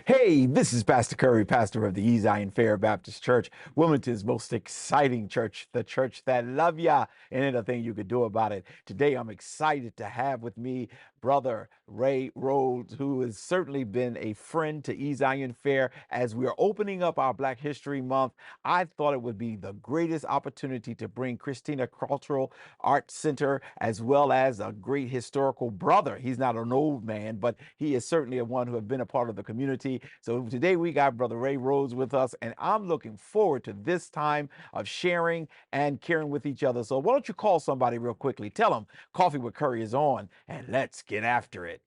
Hey, this is Pastor Curry, pastor of the E Zion Fair Baptist Church, Wilmington's most exciting church, the church that love ya, and anything you could do about it. Today, I'm excited to have with me brother Ray Rhodes, who has certainly been a friend to E Zion Fair. As we are opening up our Black History Month, I thought it would be the greatest opportunity to bring Christina Cultural Arts Center as well as a great historical brother. He's not an old man, but he is certainly a one who have been a part of the community. So today we got Brother Ray Rhodes with us, and I'm looking forward to this time of sharing and caring with each other. So why don't you call somebody real quickly? Tell them Coffee with Curry is on, and let's get after it.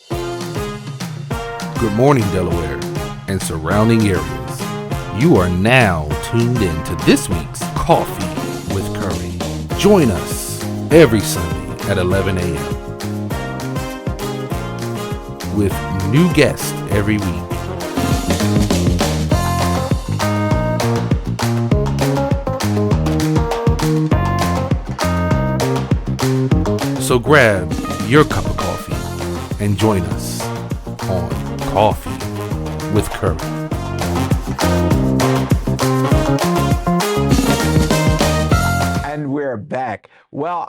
Good morning, Delaware and surrounding areas. You are now tuned in to this week's Coffee with Curry. Join us every Sunday at 11 a.m. with new guests every week. So grab your cup of coffee and join us on Coffee with Curry. And we're back. Well,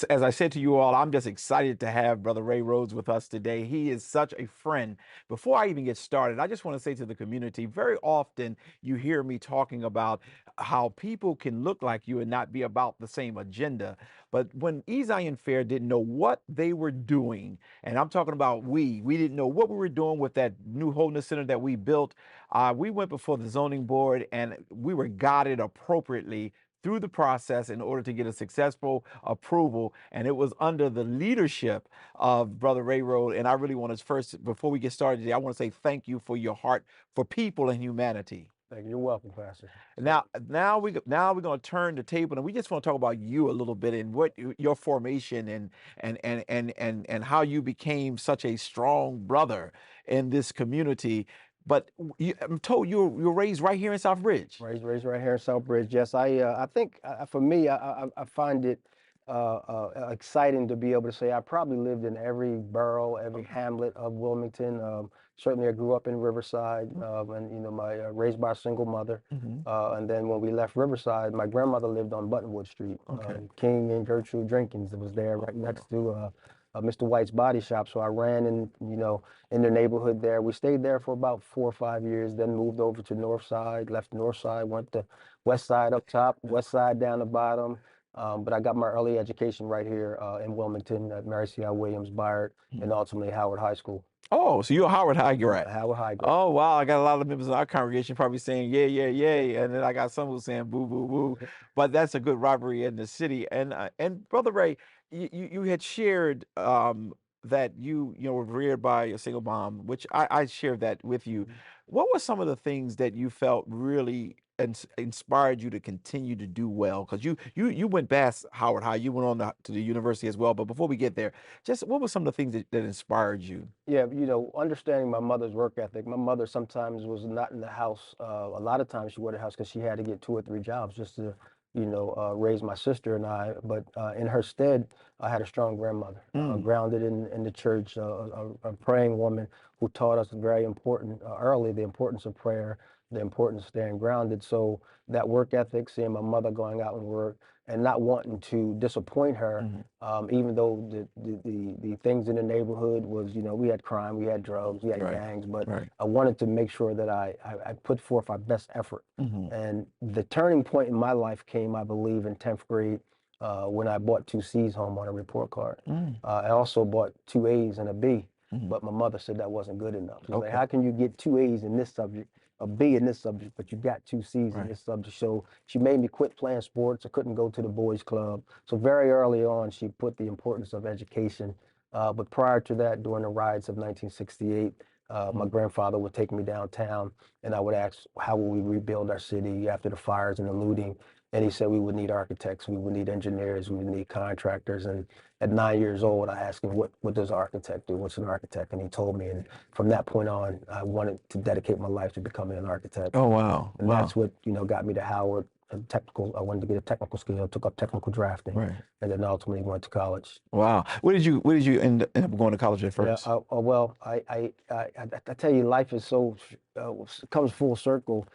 as I said to you all, I'm just excited to have Brother Ray Rhodes with us today. He is such a friend. Before I even get started, I just want to say to the community, very often you hear me talking about how people can look like you and not be about the same agenda. But when E Zion Fair didn't know what they were doing, and I'm talking about we didn't know what we were doing with that new wholeness center that we built. We went before the zoning board and we were guided appropriately through the process in order to get a successful approval. And it was under the leadership of Brother Ray Road. And I really want to first, before we get started today, I want to say thank you for your heart for people and humanity. Thank you. You're welcome, Pastor. Now we're going to turn the table, and we just want to talk about you a little bit and what your formation and how you became such a strong brother in this community. But I'm told you were raised right here in Southbridge. Raised right here in Southbridge. Yes, I think for me, I find it exciting to be able to say I probably lived in every borough, every hamlet of Wilmington. Certainly, I grew up in Riverside, and my raised by a single mother. And then when we left Riverside, my grandmother lived on Buttonwood Street. Okay. King and Gertrude Jenkins was there right next to Mr. White's body shop. So I ran in the neighborhood there. We stayed there for about 4 or 5 years, then moved over to North Side, left North Side, went to West Side up top, West Side down the bottom. But I got my early education right here in Wilmington at Mary C.I. Williams Byard and ultimately Howard High School. Oh, so you're a Howard High grad. Howard High grad. Oh, wow. I got a lot of members in our congregation probably saying, yeah, yeah, yeah. And then I got some who saying, boo, boo, boo. But that's a good rivalry in the city. And Brother Ray, you had shared that you were reared by a single mom, which I shared that with you. What were some of the things that you felt really inspired you to continue to do well? Because you went past Howard High, you went on to the university as well. But before we get there, just what were some of the things that inspired you? Yeah, understanding my mother's work ethic. My mother sometimes was not in the house. A lot of times she was at the house because she had to get 2 or 3 jobs just to, raise my sister and I. But in her stead, I had a strong grandmother, grounded in the church, a praying woman who taught us very important early the importance of prayer, the importance of staying grounded. So that work ethic, seeing my mother going out and work and not wanting to disappoint her, even though the things in the neighborhood was, we had crime, we had drugs, we had gangs, but I wanted to make sure that I put forth our best effort. And the turning point in my life came, I believe, in 10th grade when I bought 2 C's home on a report card. I also bought 2 A's and a B, but my mother said that wasn't good enough. She's like, how can you get 2 A's in this subject, a B in this subject, but you got 2 C's in this subject? So she made me quit playing sports. I couldn't go to the boys club. So very early on, she put the importance of education. But prior to that, during the riots of 1968, my grandfather would take me downtown and I would ask, how will we rebuild our city after the fires and the looting? And he said we would need architects, we would need engineers, we would need contractors. And at 9 years old, I asked him, what does an architect do? What's an architect? And he told me. And from that point on, I wanted to dedicate my life to becoming an architect. Oh, wow. And that's what, got me to Howard. technical. I wanted to get a technical skill. Took up technical drafting, Right. and then ultimately went to college. Wow. Where did you end up going to college at Yeah, first? well, I tell you, life is so comes full circle.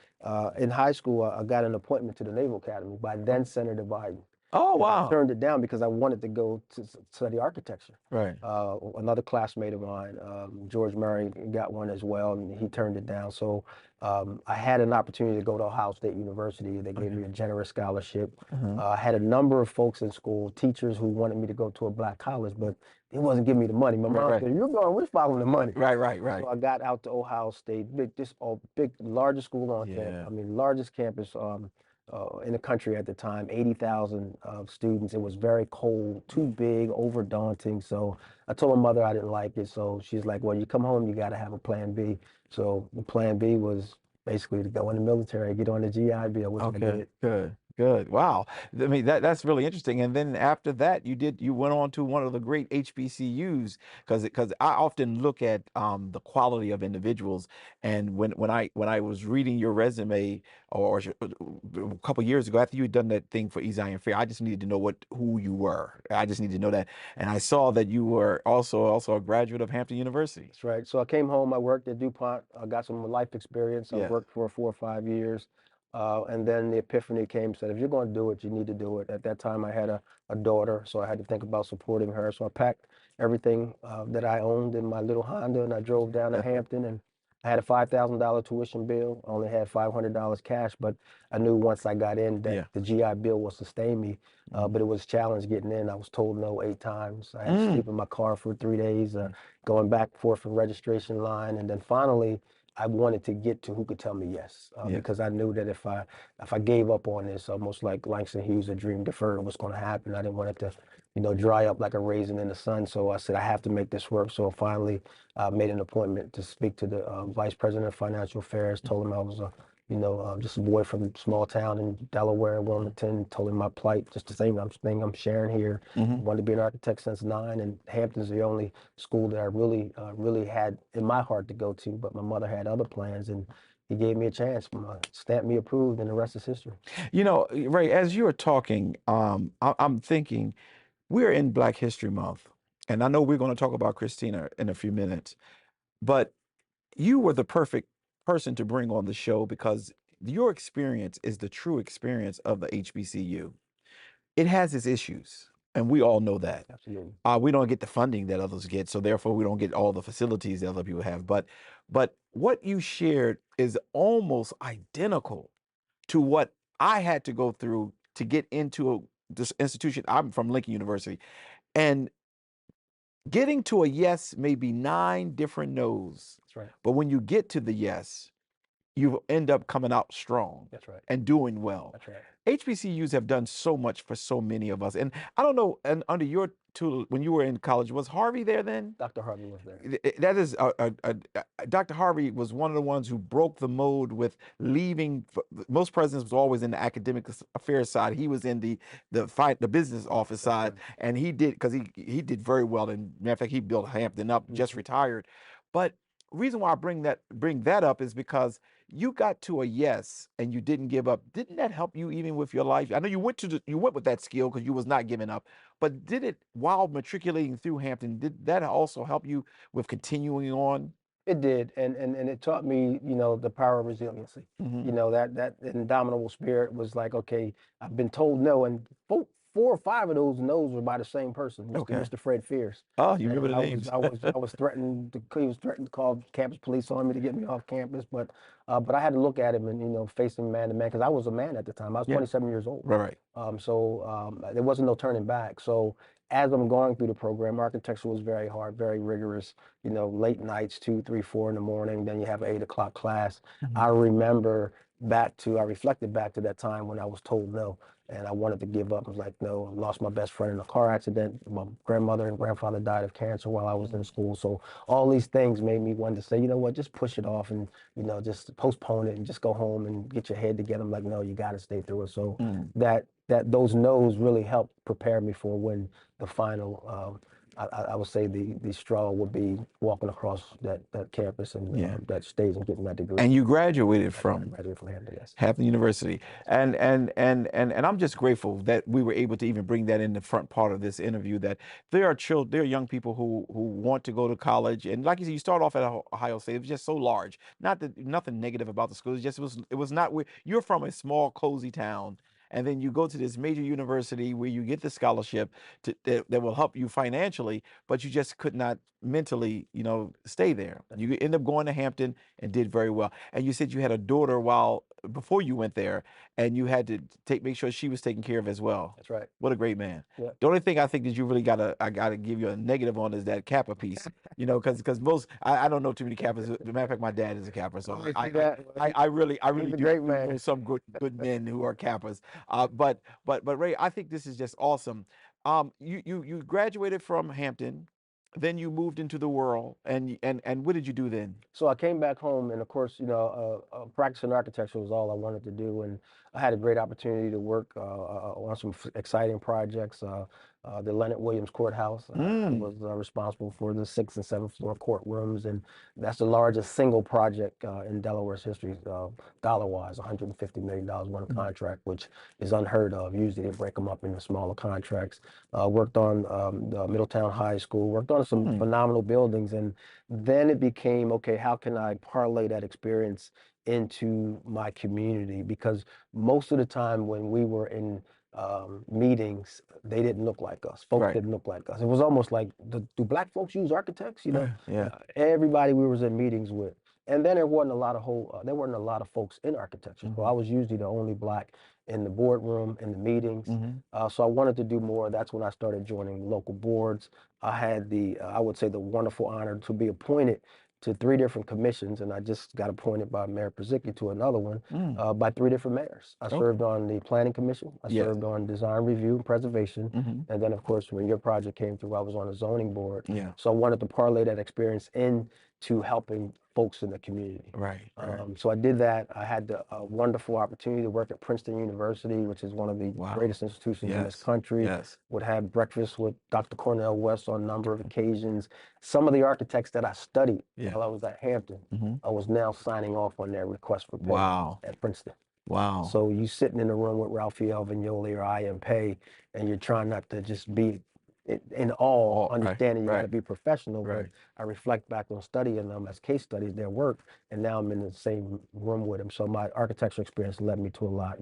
In high school, I got an appointment to the Naval Academy by then Senator Biden, Oh, and I wow. turned it down because I wanted to go to study architecture. Right. Another classmate of mine, George Murray, got one as well, and he turned it down. So I had an opportunity to go to Ohio State University. They gave me Okay. a generous scholarship. Uh-huh. I had a number of folks in school, teachers who wanted me to go to a black college, but they wasn't giving me the money. My Right, mom right. said, "You're going, we're following the money." Right, right, right. So I got out to Ohio State, big, largest school on campus. Yeah. I mean, largest campus in the country at the time, 80,000 students. It was very cold, too big, over daunting. So I told my mother I didn't like it. So she's like, well, you come home, you got to have a plan B. So the plan B was basically to go in the military, get on the GI Bill, which I Okay, did. good, good. Wow. I mean that's really interesting. And then after that, you went on to one of the great HBCUs because I often look at the quality of individuals. And when I was reading your resume a couple years ago after you had done that thing for Zion Fair, I just needed to know who you were. I just needed to know that. And I saw that you were also a graduate of Hampton University. That's right. So I came home, I worked at DuPont, I got some life experience. I Yeah. worked for 4 or 5 years. And then the epiphany came, said, if you're going to do it, you need to do it. At that time, I had a daughter, so I had to think about supporting her. So I packed everything that I owned in my little Honda and I drove down to Hampton and I had a $5,000 tuition bill. I only had $500 cash, but I knew once I got in that Yeah. the GI Bill will sustain me. Mhm. But it was a challenge getting in. I was told no 8 times. I had to Mm. sleep in my car for 3 days. Going back and forth from registration line, and then finally I wanted to get to who could tell me yes, Yes. because I knew that if I gave up on this, almost like Langston Hughes, a dream deferred, was going to happen. I didn't want it to, dry up like a raisin in the sun. So I said I have to make this work. So I finally made an appointment to speak to the vice president of financial affairs. Told him I was just a boy from a small town in Delaware, Wilmington. Told him my plight, just the same thing I'm sharing here. Hmm. Wanted to be an architect since 9, and Hampton's the only school that I really had in my heart to go to. But my mother had other plans, and he gave me a chance, stamped me approved, and the rest is history. Ray, as you were talking, I'm thinking we're in Black History Month, and I know we're going to talk about Christina in a few minutes, but you were the perfect person to bring on the show because your experience is the true experience of the HBCU. It has its issues, and we all know that. Absolutely. We don't get the funding that others get, so therefore we don't get all the facilities that other people have. But what you shared is almost identical to what I had to go through to get into this institution. I'm from Lincoln University, and getting to a yes may be 9 different no's, That's right. but when you get to the yes, you end up coming out strong That's right. and doing well. That's right. HBCUs have done so much for so many of us. And I don't know, and under your tool, when you were in college, was Harvey there then? Dr. Harvey was there. That is, Dr. Harvey was one of the ones who broke the mold with leaving. Most presidents was always in the academic affairs side. He was in the business office side, right. and he did because he did very well. And matter of fact, he built Hampton up, just retired. But reason why I bring that up is because you got to a yes and you didn't give up. Didn't that help you even with your life? I know you went with that skill because you was not giving up, but did it while matriculating through Hampton, did that also help you with continuing on? It did, and it taught me, the power of resiliency. Hmm. That indomitable spirit was like, okay, I've been told no, and 4 or 5 of those no's were by the same person, Okay. Mr. Fred Fierce. Oh, you And remember the names? I was threatened he was threatened to call campus police on me to get me off campus, but I had to look at him and face him man to man because I was a man at the time. I was Yeah. 27 years old. Right. There wasn't no turning back. So as I'm going through the program, architecture was very hard, very rigorous. Late nights, 2, 3, 4 in the morning. Then you have an 8 o'clock class. Mhm. I reflected back to that time when I was told no, and I wanted to give up. I was like, no. I lost my best friend in a car accident. My grandmother and grandfather died of cancer while I was in school. So all these things made me want to say, you know what, just push it off and just postpone it and just go home and get your head together. I'm like, no, you got to stay through it. So Mm. that those no's really helped prepare me for when the final I would say the struggle would be walking across that campus and Yeah. that stage and getting that degree. And you graduated I from graduated from Hampton, yes. Hampton University. And I'm just grateful that we were able to even bring that in the front part of this interview, that there are children, there are young people who want to go to college. And like you said, you start off at Ohio State. It was just so large. Not that nothing negative about the school. It was not where you're from, a small, cozy town. And then you go to this major university where you get the scholarship that will help you financially, but you just could not mentally, stay there. You end up going to Hampton and did very well. And you said you had a daughter before you went there, and you had to make sure she was taken care of as well. That's right. What a great man. Yeah. The only thing I think that you really I gotta give you a negative on is that Kappa piece. Because I don't know too many Kappas. As a matter of fact, my dad is a Kappa, so I really He's a do great man. know some good men who are Kappas. But Ray, I think this is just awesome. You graduated from Hampton, then you moved into the world, and what did you do then? So I came back home, and of course, practicing architecture was all I wanted to do, and I had a great opportunity to work on some exciting projects. The Leonard Williams Courthouse. I was responsible for the 6th and 7th floor courtrooms, and that's the largest single project in Delaware's history, dollar-wise, $150 million one contract, which is unheard of. Usually they break them up into smaller contracts. Worked on the Middletown High School, worked on some phenomenal buildings, and then it became, okay, how can I parlay that experience into my community? Because most of the time when we were in meetings, they didn't look like us. Folks didn't look like us. It was almost like, do black folks use architects? Yeah. Everybody we was in meetings with. And then there weren't a lot of folks in architecture. So I was usually the only black in the boardroom, in the meetings. So I wanted to do more. That's when I started joining local boards. I had I would say the wonderful honor to be appointed to 3 different commissions, and I just got appointed by Mayor Pazicki to another one by 3 different mayors. I served on the Planning Commission, I served on Design Review and Preservation, and then of course when your project came through, I was on the zoning board. So I wanted to parlay that experience into helping folks in the community. So I did that. I had the wonderful opportunity to work at Princeton University, which is one of the greatest institutions in this country. Would have breakfast with Dr. Cornel West on a number of occasions. Some of the architects that I studied while I was at Hampton, I was now signing off on their request for pay at Princeton. So you sitting in the room with Raphael Vignoli or I.M. Pei, and you're trying not to just be in awe, understanding you got to be professional. But I reflect back on studying them as case studies, their work, and now I'm in the same room with them. So my architectural experience led me to a lot.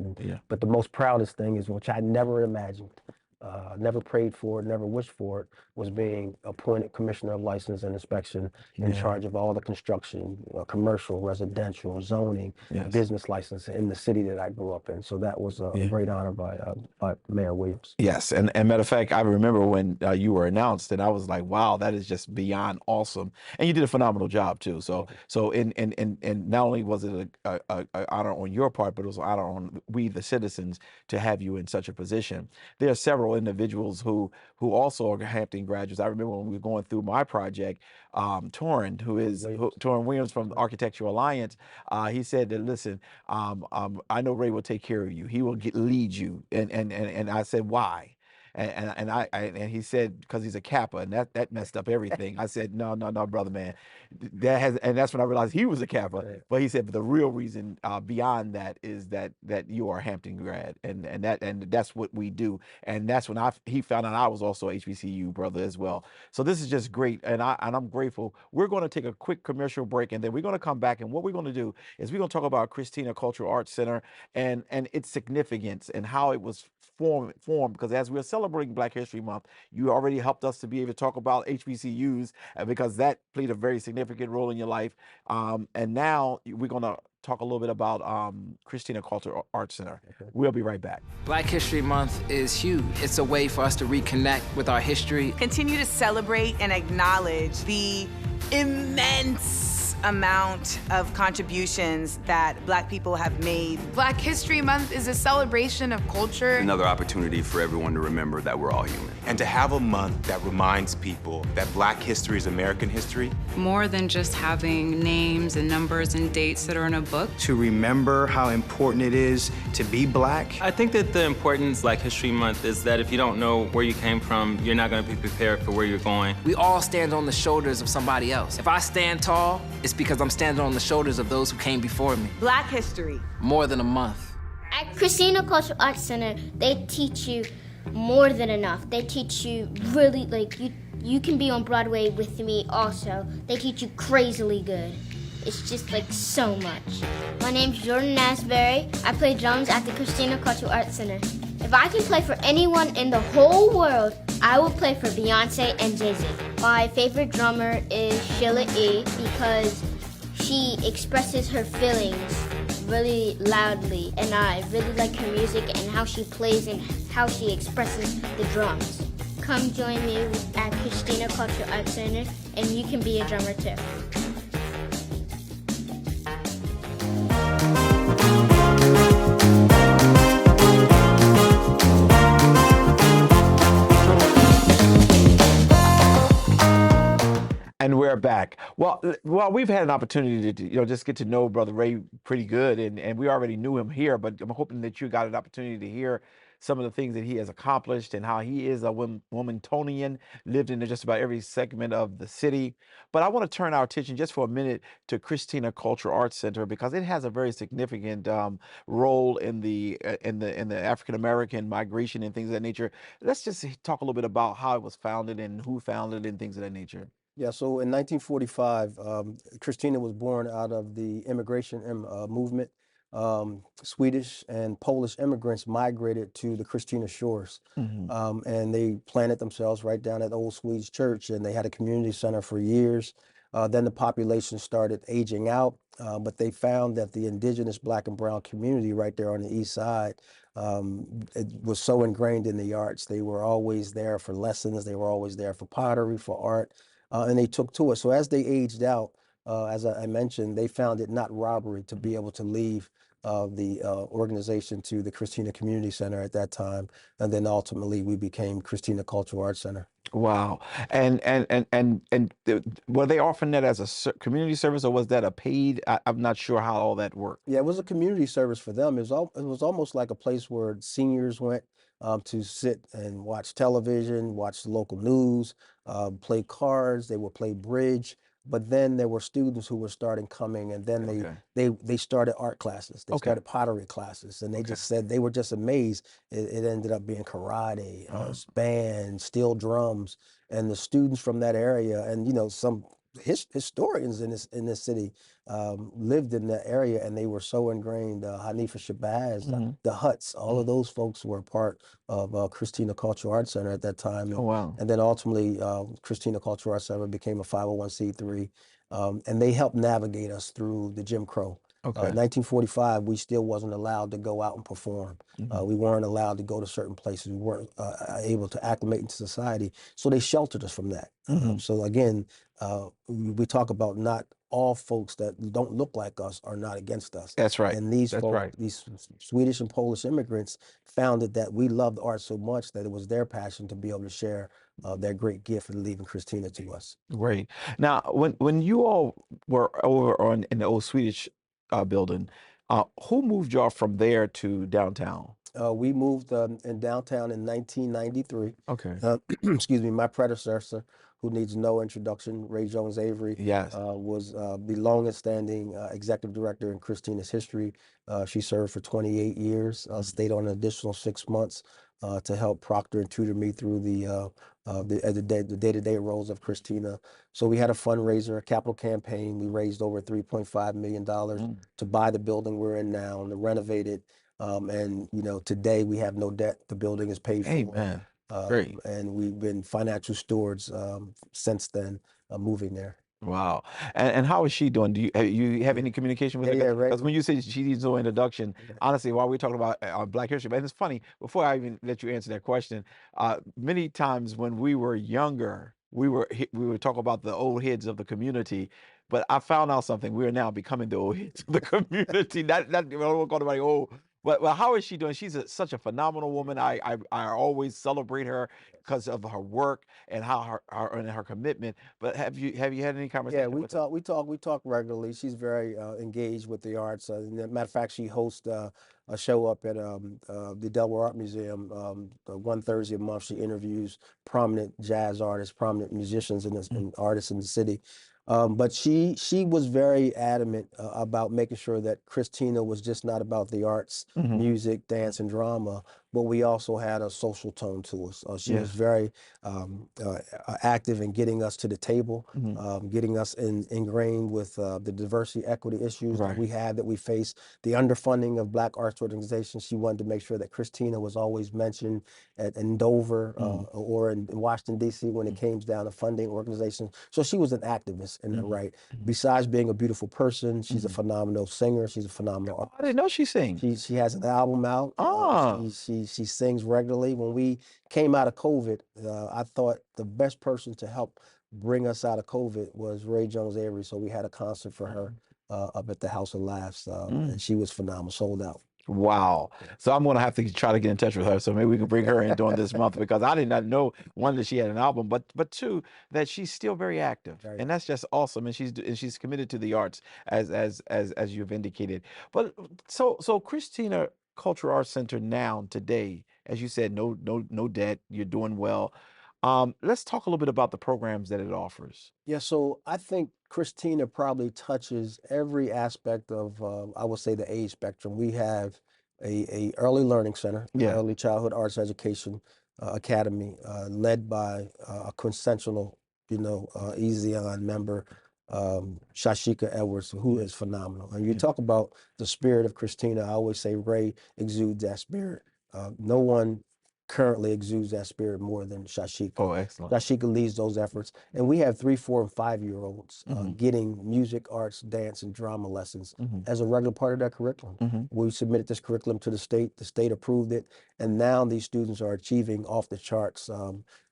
But the most proudest thing is, which I never imagined, never prayed for it, never wished for it, was being appointed Commissioner of License and Inspection in charge of all the construction, commercial, residential, zoning, business license in the city that I grew up in. So that was a great honor by Mayor Williams. Yes, and matter of fact, I remember when you were announced, and I was like, "Wow, that is just beyond awesome!" And you did a phenomenal job too. So not only was it a honor on your part, but it was an honor on we the citizens to have you in such a position. There are several individuals who also are Hampton graduates. I remember when we were going through my project, Torrin Williams from the Architectural Alliance. He said that, listen, I know Ray will take care of you. He will lead you. And I said, why? And he said, because he's a Kappa, and that messed up everything. I said, no, brother, man. And that's when I realized he was a Kappa. But he said, but the real reason beyond that is that you are a Hampton grad, and that's what we do. And that's when he found out I was also a HBCU brother as well. So this is just great, and I'm grateful. We're going to take a quick commercial break, and then we're going to come back, and what we're going to do is we're going to talk about Christina Cultural Arts Center and its significance and how it was formed, because as we're celebrating Black History Month, you already helped us to be able to talk about HBCUs because that played a very significant role in your life. And now we're going to talk a little bit about Christina Cultural Arts Center. We'll be right back. Black History Month is huge. It's a way for us to reconnect with our history. Continue to celebrate and acknowledge the immense amount of contributions that Black people have made. Black History Month is a celebration of culture. Another opportunity for everyone to remember that we're all human. And to have a month that reminds people that Black history is American history. More than just having names and numbers and dates that are in a book. To remember how important it is to be Black. I think that the importance of Black History Month is that if you don't know where you came from, you're not going to be prepared for where you're going. We all stand on the shoulders of somebody else. If I stand tall, it's because I'm standing on the shoulders of those who came before me. Black history. More than a month. At Christina Cultural Arts Center, they teach you more than enough. They teach you really, like, you can be on Broadway with me also. They teach you crazily good. It's just, like, so much. My name's Jordan Asbury. I play drums at the Christina Cultural Arts Center. If I can play for anyone in the whole world, I will play for Beyonce and Jay-Z. My favorite drummer is Sheila E. because she expresses her feelings really loudly, and I really like her music and how she plays and how she expresses the drums. Come join me at Christina Cultural Arts Center, and you can be a drummer too. And we're back. Well, we've had an opportunity to, just get to know Brother Ray pretty good, and we already knew him here. But I'm hoping that you got an opportunity to hear some of the things that he has accomplished and how he is a Wilmingtonian, lived in just about every segment of the city. But I want to turn our attention just for a minute to Christina Cultural Arts Center because it has a very significant role in the African American migration and things of that nature. Let's just talk a little bit about how it was founded and who founded it and things of that nature. Yeah, so in 1945, Christina was born out of the immigration movement. Swedish and Polish immigrants migrated to the Christina Shores, and they planted themselves right down at the old Swedish church, and they had a community center for years. Then the population started aging out, but they found that the indigenous Black and brown community right there on the east side it was so ingrained in the arts. They were always there for lessons. They were always there for pottery, for art. And they took to it. So as they aged out, as I mentioned, they found it not robbery to be able to leave the organization to the Christina Community Center at that time. And then ultimately we became Christina Cultural Arts Center. Wow. And were they offering that as a community service or was that a paid? I'm not sure how all that worked. Yeah, it was a community service for them. It was almost like a place where seniors went to sit and watch television, watch the local news, play cards. They would play bridge. But then there were students who were starting coming, and then they started art classes. They started pottery classes, and they just said they were just amazed. It ended up being karate, band, steel drums, and the students from that area, and some historians in this city lived in that area, and they were so ingrained. Hanifa Shabazz, the Huts, all of those folks were part of Christina Cultural Arts Center at that time. Oh, wow. And then ultimately, Christina Cultural Arts Center became a 501c3, and they helped navigate us through the Jim Crow. In 1945, we still wasn't allowed to go out and perform. We weren't allowed to go to certain places. We weren't able to acclimate into society. So they sheltered us from that. So again, we talk about not all folks that don't look like us are not against us. That's right. And these That's folks, right. these Swedish and Polish immigrants found that we loved art so much that it was their passion to be able to share their great gift and leaving Christina to us. Great. Now, when you all were over in the old Swedish building, who moved y'all from there to downtown? We moved in downtown in 1993. Okay. Excuse me, my predecessor, who needs no introduction, Ray Jones Avery, Yes. was the longest standing executive director in Christina's history. She served for 28 years, stayed on an additional 6 months to help proctor and tutor me through the day-to-day roles of Christina. So we had a fundraiser, a capital campaign. We raised over $3.5 million to buy the building we're in now and to renovate it. And today we have no debt. The building is paid for. Amen. Great. And we've been financial stewards since then, moving there. Wow. And how is she doing? Do you have any communication with her? Yeah, right. Because when you say she needs no introduction, honestly, while we're talking about Black history, and it's funny, before I even let you answer that question, many times when we were younger, we would talk about the old heads of the community, but I found out something. We are now becoming the old heads of the community. Not I don't want to call anybody old, Well, how is she doing? She's such a phenomenal woman. I always celebrate her because of her work and how her commitment. But have you had any Yeah, conversation with her? we talk regularly. She's very engaged with the arts. Matter of fact, she hosts a show up at the Delaware Art Museum. One Thursday a month, she interviews prominent jazz artists, prominent musicians and artists in the city. But she was very adamant about making sure that Christina was just not about the arts, Hmm. music, dance, and drama, but we also had a social tone to us. She was Yeah. very active in getting us to the table, Hmm. getting us ingrained with the diversity, equity issues that Right. we have, that we face, the underfunding of Black arts organizations. She wanted to make sure that Christina was always mentioned in Dover Mm. or in Washington, D.C. when it came down to funding organizations. So she was an activist in that Hmm. right. Besides being a beautiful person, she's a Hmm. phenomenal singer. She's a phenomenal Oh, I artist. didn't know she sings. She has an album out. Oh. She sings regularly. When we came out of COVID, I thought the best person to help bring us out of COVID was Ray Jones Avery. So we had a concert for her up at the House of Laughs, and Mm. she was phenomenal, sold out. Wow. So I'm gonna have to try to get in touch with her. So maybe we can bring her in during this month because I did not know one that she had an album, but two that she's still very active, Very and that's just awesome. And she's committed to the arts as you've indicated. But so Christina Cultural Arts Center now today, as you said, no debt. You're doing well. Let's talk a little bit about the programs that it offers. Yeah, so I think Christina probably touches every aspect of, I would say, the age spectrum. We have a early learning center, Yeah. early childhood arts education academy, led by a quintessential, Easy On member, Shashika Edwards, who is phenomenal. And you Yeah. talk about the spirit of Christina. I always say Ray exudes that spirit. No one currently exudes that spirit more than Shashika. Oh, excellent. Shashika leads those efforts. And we have 3, 4, and 5-year-olds Hmm. getting music, arts, dance, and drama lessons Hmm. as a regular part of their curriculum. Hmm. We submitted this curriculum to the state approved it, and now these students are achieving off the charts.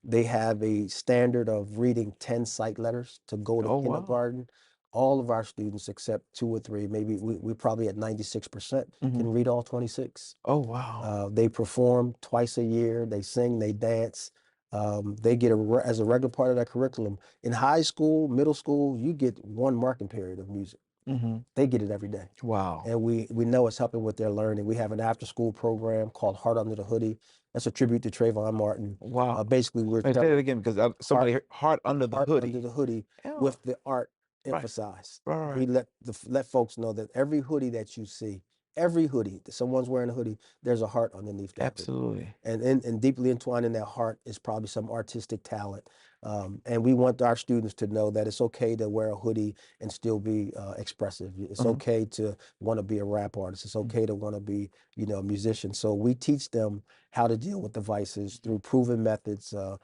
They have a standard of reading 10 sight letters to go to Oh, wow. kindergarten. All of our students, except 2 or 3, maybe we probably at 96%, Hmm. can read all 26. Oh, wow. They perform twice a year. They sing, they dance. They get as a regular part of their curriculum. In high school, middle school, you get one marking period of music. Hmm. They get it every day. Wow. And we know it's helping with their learning. We have an after school program called Heart Under the Hoodie. That's a tribute to Trayvon Martin. Wow. Basically, we're Wait, say telling that again because heart somebody heard heart under the Heart Under hoodie. the Hoodie Oh, with the art right, emphasized. right, We right. let folks know that every hoodie that you see, every hoodie that someone's wearing a hoodie, there's a heart underneath that hoodie. Absolutely. And deeply entwined in that heart is probably some artistic talent. And we want our students to know that it's okay to wear a hoodie and still be expressive. It's Hmm. okay to want to be a rap artist. It's okay to want to be, a musician. So we teach them how to deal with devices through proven methods to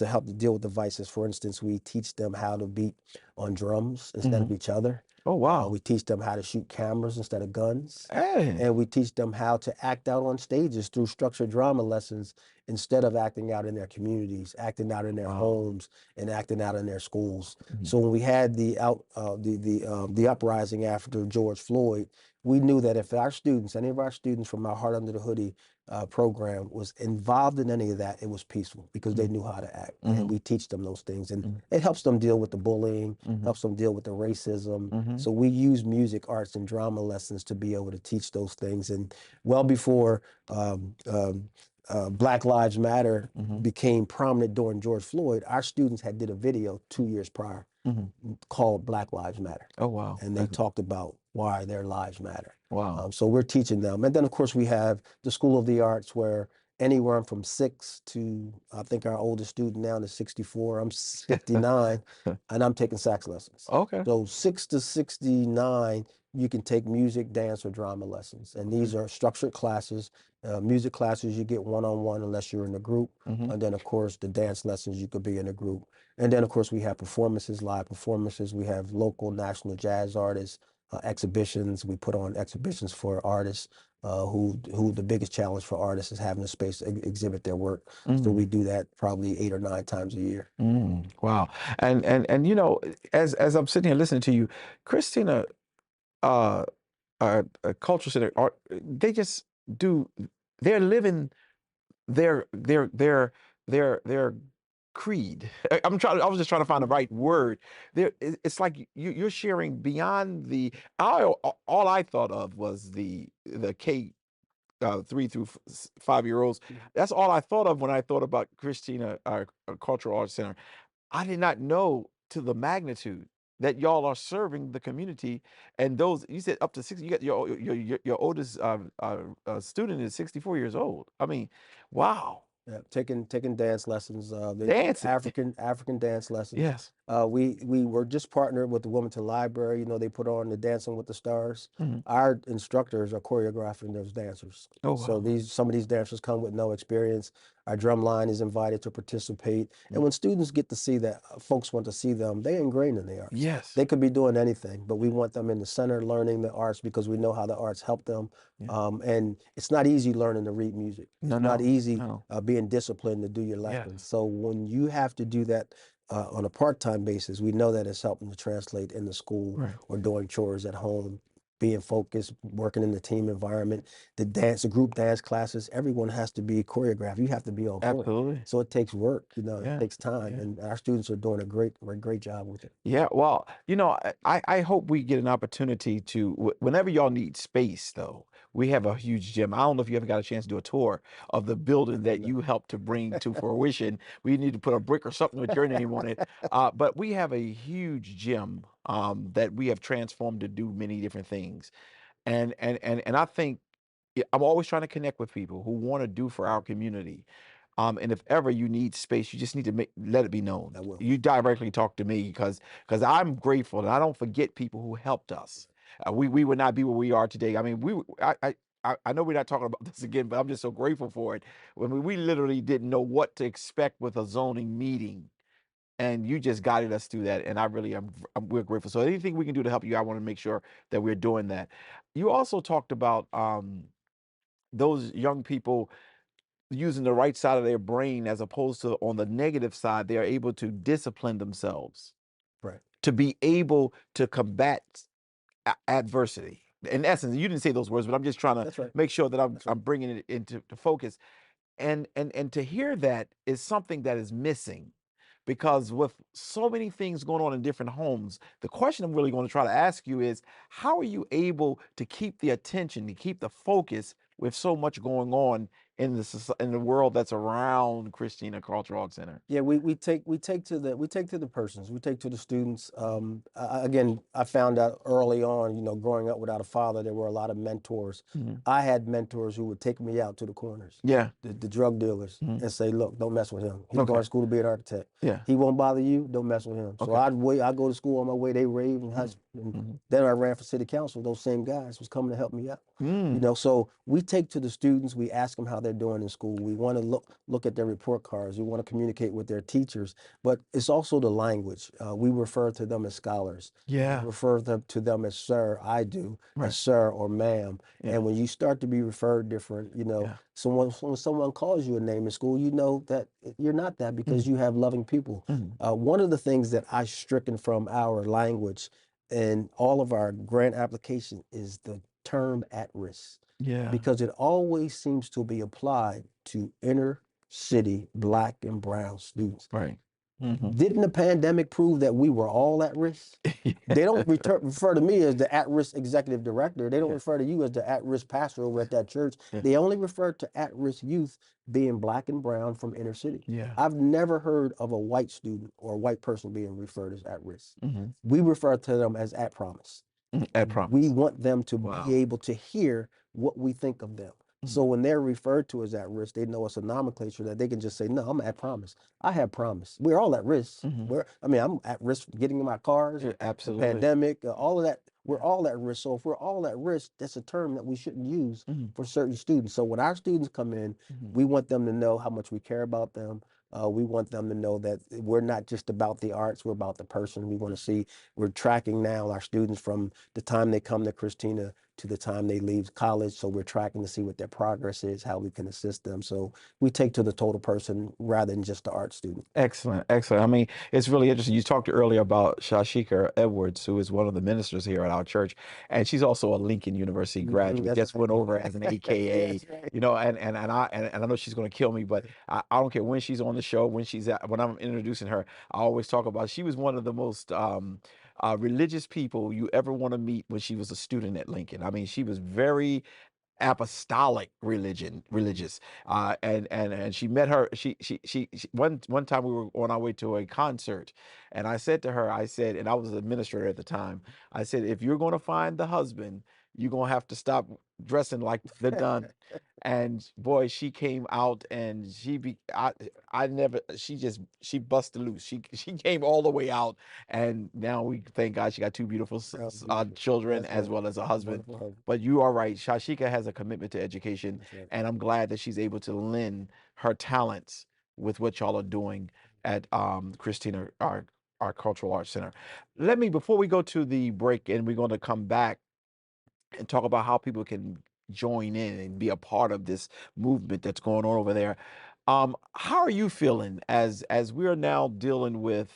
help to deal with devices. For instance, we teach them how to beat on drums instead Hmm. of each other. Oh, wow. We teach them how to shoot cameras instead of guns. Hey. And we teach them how to act out on stages through structured drama lessons instead of acting out in their communities, acting out in their Wow. homes, and acting out in their schools. Mhm. So when we had the uprising after George Floyd, we knew that if any of our students from our Heart Under the Hoodie program was involved in any of that, it was peaceful because they Mhm. knew how to act. And Mhm. we teach them those things. And Mhm. it helps them deal with the bullying, Mhm. helps them deal with the racism. Mhm. So we use music, arts, and drama lessons to be able to teach those things. And well before Black Lives Matter Mhm. became prominent during George Floyd, our students had did a video 2 years prior Mhm. called Black Lives Matter, Oh, wow. and they talked about why their lives matter. Wow. So we're teaching them. And then, of course, we have the School of the Arts where anywhere from 6 to, I think our oldest student now is 64. I'm 59, and I'm taking sax lessons. Okay. So 6 to 69, you can take music, dance, or drama lessons. And these are structured classes. Music classes, you get one-on-one unless you're in a group. Mhm. And then, of course, the dance lessons, you could be in a group. And then, of course, we have performances, live performances. We have local, national jazz artists, exhibitions. We put on exhibitions for artists who the biggest challenge for artists is having a space to exhibit their work. So we Mm. do that probably 8 or 9 times a year. Mm. Wow. And as I'm sitting here listening to you, Christina, uh cultural center, they just do. They're living their creed. I was just trying to find the right word. It's like you're sharing beyond the. All I thought of was the K 3 through 5 year olds. That's all I thought of when I thought about Christina, our Cultural Arts Center. I did not know to the magnitude that y'all are serving the community, and those you said up to 60. You got your oldest student is 64 years old. I mean, wow, Yeah, taking dance lessons, dancing. African dance lessons. Yes. We were just partnered with the Wilmington Library. You know, they put on the Dancing with the Stars. Mhm. Our instructors are choreographing those dancers. Oh So wow. some of these dancers come with no experience. Our drum line is invited to participate. And when students get to see that, folks want to see them, they're ingrained in the arts. Yes. They could be doing anything, but we want them in the center learning the arts because we know how the arts help them. Yeah. And it's not easy learning to read music. No, It's not no, easy no. being disciplined to do your Yes. lessons. So when you have to do that on a part-time basis, we know that it's helping to translate in the school Right. or doing chores at home, being focused, working in the team environment, the group dance classes, everyone has to be choreographed. You have to be on point. Absolutely. So it takes work, you know, Yeah. it takes time. Yeah. And our students are doing a great job with it. Yeah, well, I hope we get an opportunity to, whenever y'all need space, though, we have a huge gym. I don't know if you ever got a chance to do a tour of the building that you helped to bring to fruition. We need to put a brick or something with your name on it. But we have a huge gym that we have transformed to do many different things. And I think I'm always trying to connect with people who want to do for our community. And if ever you need space, you just need to let it be known. I will. You directly talk to me because I'm grateful and I don't forget people who helped us. We would not be where we are today. I mean, I know we're not talking about this again, but I'm just so grateful for it. When we literally didn't know what to expect with a zoning meeting, and you just guided us through that, and I really am. We're grateful. So anything we can do to help you, I want to make sure that we're doing that. You also talked about those young people using the right side of their brain as opposed to on the negative side, they are able to discipline themselves Right. to be able to combat adversity. In essence, you didn't say those words, but I'm just trying to That's right. make sure that I'm That's right. bringing it into focus. And to hear that is something that is missing because with so many things going on in different homes, the question I'm really going to try to ask you is how are you able to keep the attention, to keep the focus with so much going on in the world that's around Christina Cultural Arts Center? Yeah, we take to the persons, we take to the students. Again, I found out early on, you know, growing up without a father, there were a lot of mentors. Mhm. I had mentors who would take me out to the corners, Yeah. the drug dealers, Mhm. and say, "Look, don't mess with him. He's Okay. going to school to be an architect. Yeah. He won't bother you. Don't mess with him." So Okay. I go to school on my way. They rave and high school. And Mhm. then I ran for city council. Those same guys was coming to help me out. You Mm. know, so we take to the students. We ask them how they're doing in school. We want to look at their report cards. We want to communicate with their teachers. But it's also the language. We refer to them as scholars. Yeah. We refer to them as sir. I do Right. as sir or ma'am. Yeah. And when you start to be referred different, you know, Yeah. when someone calls you a name in school, you know that you're not that because you have loving people. Mhm. One of the things that I stricken from our language and all of our grant application is the term at risk Yeah. because it always seems to be applied to inner city Black and brown students. Right. Mhm. Didn't the pandemic prove that we were all at risk? They don't refer to me as the at-risk executive director. They don't Yeah. refer to you as the at-risk pastor over at that church. Yeah. They only refer to at-risk youth being Black and brown from inner city. Yeah. I've never heard of a white student or a white person being referred as at risk. Mhm. We refer to them as at promise. At promise. We want them to Wow. be able to hear what we think of them. So when they're referred to as at risk, they know it's a nomenclature that they can just say, "No, I'm at promise. I have promise." We're all at risk. Mhm. I'm at risk getting in my cars, Yeah, the absolutely. pandemic, all of that. We're all at risk. So if we're all at risk, that's a term that we shouldn't use Mhm. for certain students. So when our students come in, Mhm. we want them to know how much we care about them. We want them to know that we're not just about the arts, we're about the person. We want to see, we're tracking now our students from the time they come to Christina to the time they leave college. So we're tracking to see what their progress is, how we can assist them. So we take to the total person rather than just the art student. Excellent, excellent. I mean, it's really interesting. You talked earlier about Shashika Edwards, who is one of the ministers here at our church, and she's also a Lincoln University graduate. That's Just right. went over as an AKA, That's right. you know, and I know she's going to kill me, but I don't care when she's on the show, when I'm introducing her, I always talk about she was one of the most religious people you ever want to meet when she was a student at Lincoln. I mean, she was very apostolic religious, and she met her she one time we were on our way to a concert, and I said to her, I said, and I was an administrator at the time, I said, if you're going to find the husband, you're going to have to stop dressing like the nun. And boy, she came out, and I never, she busted loose. She came all the way out, and now we thank God she got two beautiful children, That's as right. well as a husband. Wonderful husband. But you are right. Shashika has a commitment to education, That's right. and I'm glad that she's able to lend her talents with what y'all are doing at Christina, our Cultural Arts Center. Let me, before we go to the break, and we're going to come back and talk about how people can join in and be a part of this movement that's going on over there. How are you feeling as we are now dealing with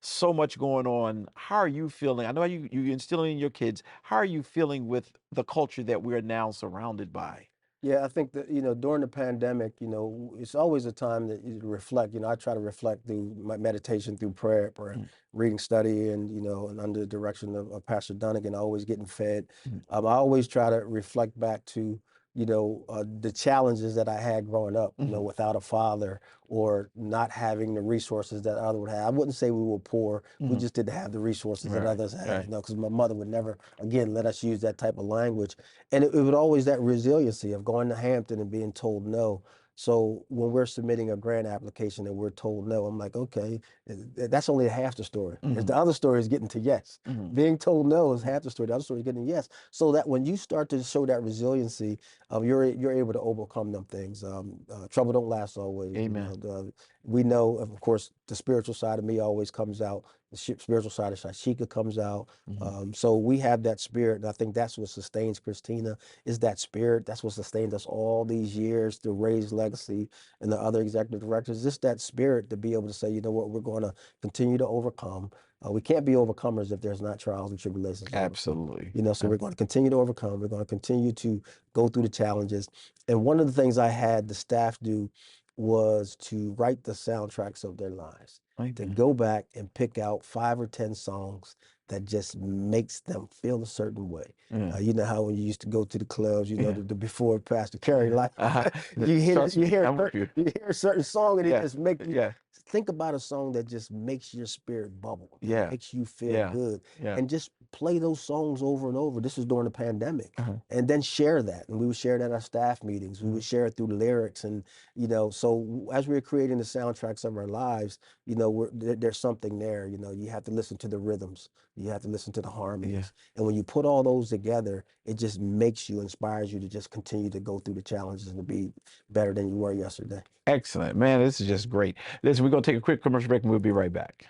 so much going on? How are you feeling? I know you instilling in your kids. How are you feeling with the culture that we are now surrounded by? Yeah, I think that, during the pandemic, it's always a time that you reflect. I try to reflect through my meditation, through prayer, reading, study, and under the direction of Pastor Dunnigan, always getting fed. I always try to reflect back to, the challenges that I had growing up, without a father or not having the resources that others would have. I wouldn't say we were poor. We just didn't have the resources that others had, because my mother would never, again, let us use that type of language. And it was always that resiliency of going to Hampton and being told no. So when we're submitting a grant application and we're told no, I'm like, okay, that's only half the story. The other story is getting to yes. Being told no is half the story. The other story is getting yes. So that when you start to show that resiliency, you're able to overcome them things. Trouble don't last always. Amen. We know, of course, the spiritual side of me always comes out. The spiritual side of Shashika comes out. So we have that spirit, and I think that's what sustains Christina, is that spirit. That's what sustained us all these years, the Ray's legacy and the other executive directors. Just that spirit to be able to say, you know what, we're going to continue to overcome. We can't be overcomers if there's not trials and tribulations. Absolutely. So we're going to continue to overcome. We're going to continue to go through the challenges. And one of the things I had the staff do was to write the soundtracks of their lives, to go back and pick out 5 or 10 songs that just makes them feel a certain way. You know how when you used to go to the clubs, the before Pastor Carey life, you hear a certain song and it just makes you think about a song that just makes your spirit bubble, makes you feel good, and just play those songs over and over. This was during the pandemic, and then share that. And we would share that at our staff meetings. We would share it through lyrics, and so as we were creating the soundtracks of our lives, there's something there. You have to listen to the rhythms, you have to listen to the harmonies, and when you put all those together, it just makes you, inspires you to just continue to go through the challenges and to be better than you were yesterday. Excellent, man. This is just great. Listen, we're gonna take a quick commercial break, and we'll be right back.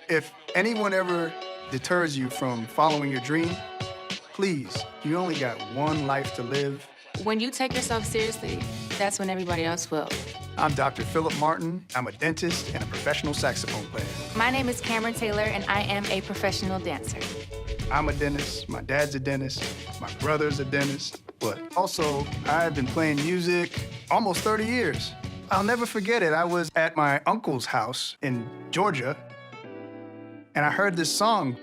If anyone ever deters you from following your dream, please, you only got one life to live. When you take yourself seriously, that's when everybody else will. I'm Dr. Philip Martin. I'm a dentist and a professional saxophone player. My name is Cameron Taylor, and I am a professional dancer. I'm a dentist, my dad's a dentist, my brother's a dentist, but also I've been playing music almost 30 years. I'll never forget it. I was at my uncle's house in Georgia, and I heard this song.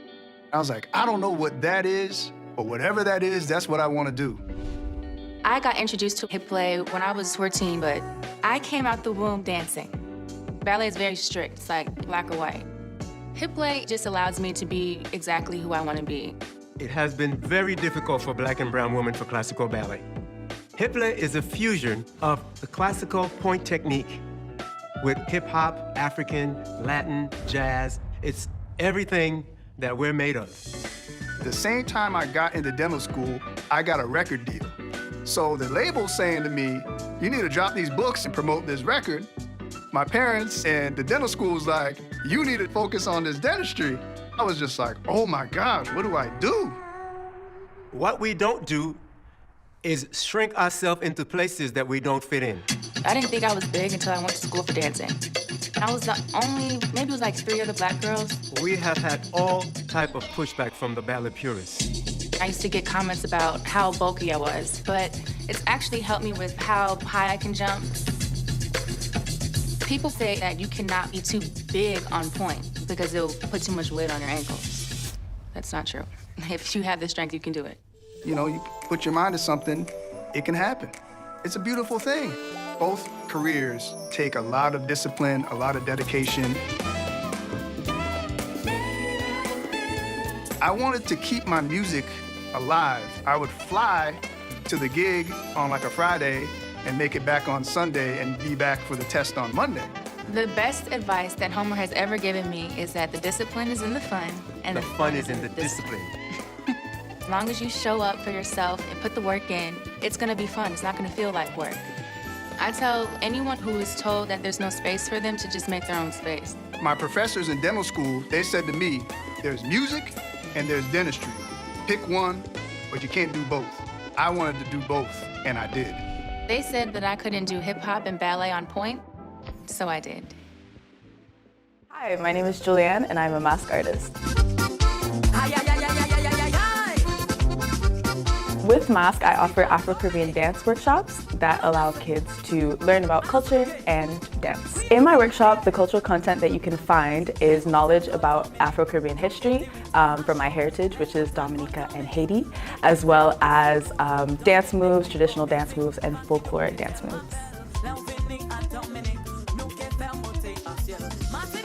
I was like, I don't know what that is, but whatever that is, that's what I want to do. I got introduced to hip play when I was 14, but I came out the womb dancing. Ballet is very strict. It's like black or white. Hip play just allows me to be exactly who I want to be. It has been very difficult for Black and brown women for classical ballet. Hip play is a fusion of the classical point technique with hip hop, African, Latin, jazz. It's everything that we're made of. The same time I got into dental school, I got a record deal. So the label's saying to me, you need to drop these books and promote this record. My parents and the dental school was like, you need to focus on this dentistry. I was just like, oh my gosh, what do I do? What we don't do is shrink ourselves into places that we don't fit in. I didn't think I was big until I went to school for dancing. I was the only, maybe it was like 3 other black girls. We have had all type of pushback from the ballet purists. I used to get comments about how bulky I was, but it's actually helped me with how high I can jump. People say that you cannot be too big on point because it'll put too much weight on your ankles. That's not true. If you have the strength, you can do it. You know, you put your mind to something, it can happen. It's a beautiful thing. Both careers take a lot of discipline, a lot of dedication. I wanted to keep my music alive. I would fly to the gig on like a Friday and make it back on Sunday and be back for the test on Monday. The best advice that Homer has ever given me is that the discipline is in the fun, and the fun is in the discipline. As long as you show up for yourself and put the work in, it's gonna be fun. It's not gonna feel like work. I tell anyone who is told that there's no space for them to just make their own space. My professors in dental school, they said to me, there's music and there's dentistry. Pick one, but you can't do both. I wanted to do both, and I did. They said that I couldn't do hip hop and ballet on point, so I did. Hi, my name is Julianne, and I'm a mask artist. With Mask, I offer Afro-Caribbean dance workshops that allow kids to learn about culture and dance. In my workshop, the cultural content that you can find is knowledge about Afro-Caribbean history from my heritage, which is Dominica and Haiti, as well as dance moves, traditional dance moves, and folklore dance moves.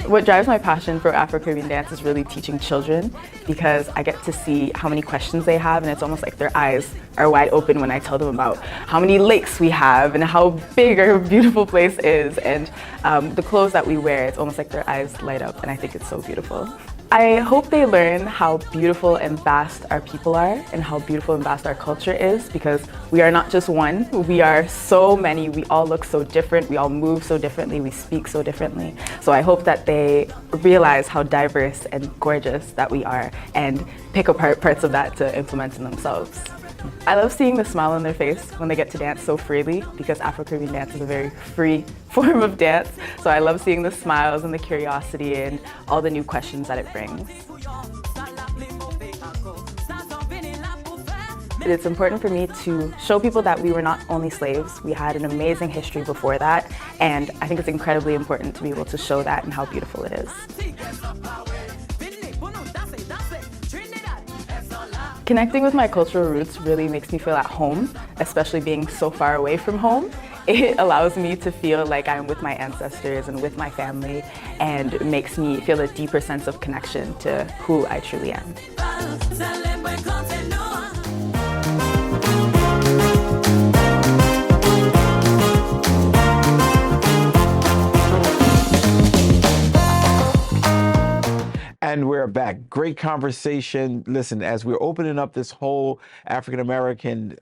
What drives my passion for Afro-Caribbean dance is really teaching children, because I get to see how many questions they have, and it's almost like their eyes are wide open when I tell them about how many lakes we have and how big our beautiful place is, and the clothes that we wear, it's almost like their eyes light up, and I think it's so beautiful. I hope they learn how beautiful and vast our people are and how beautiful and vast our culture is, because we are not just one, we are so many, we all look so different, we all move so differently, we speak so differently. So I hope that they realize how diverse and gorgeous that we are and pick apart parts of that to implement in themselves. I love seeing the smile on their face when they get to dance so freely, because Afro-Caribbean dance is a very free form of dance. So I love seeing the smiles and the curiosity and all the new questions that it brings. It's important for me to show people that we were not only slaves, we had an amazing history before that, and I think it's incredibly important to be able to show that and how beautiful it is. Connecting with my cultural roots really makes me feel at home, especially being so far away from home. It allows me to feel like I'm with my ancestors and with my family, and makes me feel a deeper sense of connection to who I truly am. And we're back. Great conversation. Listen, as we're opening up this whole African American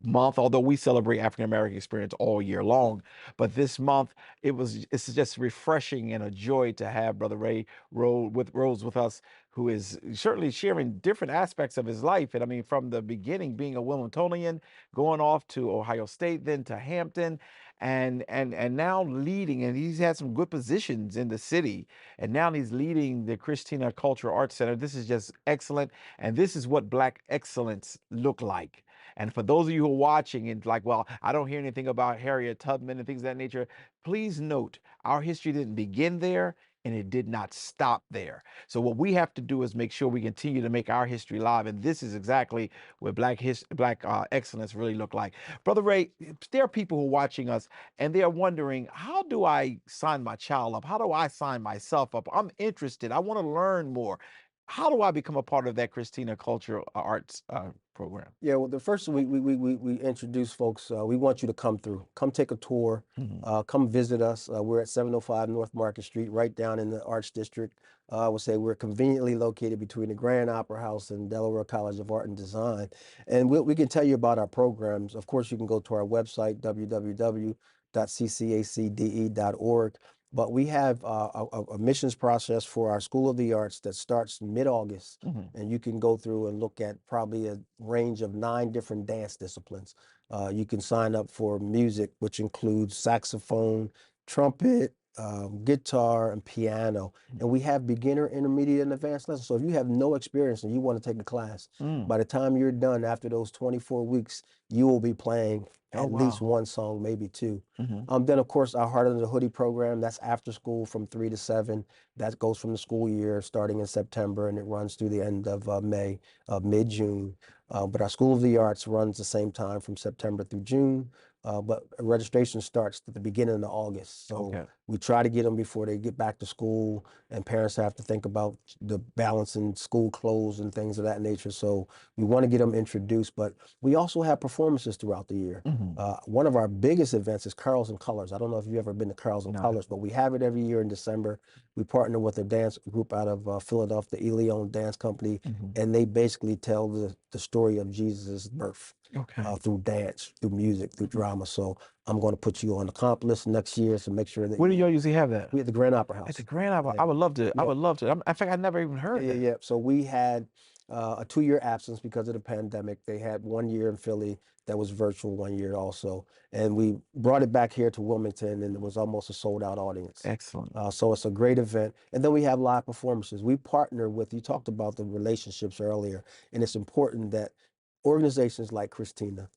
month, although we celebrate African American experience all year long, but this month it's just refreshing and a joy to have Brother Ray Rhodes with us, who is certainly sharing different aspects of his life. And I mean, from the beginning, being a Wilmingtonian, going off to Ohio State, then to Hampton, and now leading, and he's had some good positions in the city, and now he's leading the Christina Cultural Arts Center. This is just excellent, and this is what Black excellence look like. And for those of you who are watching and like, well, I don't hear anything about Harriet Tubman and things of that nature, please note, our history didn't begin there, and it did not stop there. So what we have to do is make sure we continue to make our history live, and this is exactly what Black excellence really look like. Brother Ray, there are people who are watching us, and they are wondering, how do I sign my child up? How do I sign myself up? I'm interested. I want to learn more. how do I become a part of that Christina Cultural Arts program? Yeah, well, the first we introduce folks. We want you to come through, come take a tour, come visit us. We're at 705 North Market Street, right down in the Arts District. I would say we're conveniently located between the Grand Opera House and Delaware College of Art and Design. And we can tell you about our programs. Of course, you can go to our website, www.ccacde.org. But we have a missions process for our School of the Arts that starts mid-August, and you can go through and look at probably a range of 9 different dance disciplines. You can sign up for music, which includes saxophone, trumpet, guitar, and piano. And we have beginner, intermediate, and advanced lessons. So if you have no experience and you want to take a class, by the time you're done after those 24 weeks, you will be playing at least one song, maybe 2. Then, of course, our Heart Under the Hoodie program, that's after school from 3 to 7. That goes from the school year starting in September, and it runs through the end of May, mid-June. But our School of the Arts runs the same time from September through June. But registration starts at the beginning of August. So we try to get them before they get back to school, and parents have to think about the balancing school clothes and things of that nature. So we want to get them introduced, but we also have performances throughout the year. One of our biggest events is Carols and Colors. I don't know if you've ever been to Carols and Colors, but we have it every year in December. We partner with a dance group out of Philadelphia, the Eleon Dance Company, and they basically tell the story of Jesus' birth through dance, through music, through drama. So I'm going to put you on the comp list next year to make sure that Where do y'all usually have that? we at the Grand Opera House. At the Grand Opera. I would love to. I would love to. In fact, I never even heard that. Yeah. So we had a 2-year absence because of the pandemic. They had 1 year in Philly that was virtual, 1 year also. And we brought it back here to Wilmington, and it was almost a sold out audience. Excellent. So it's a great event. And then we have live performances. We partner with, you talked about the relationships earlier, and it's important that organizations like Christina,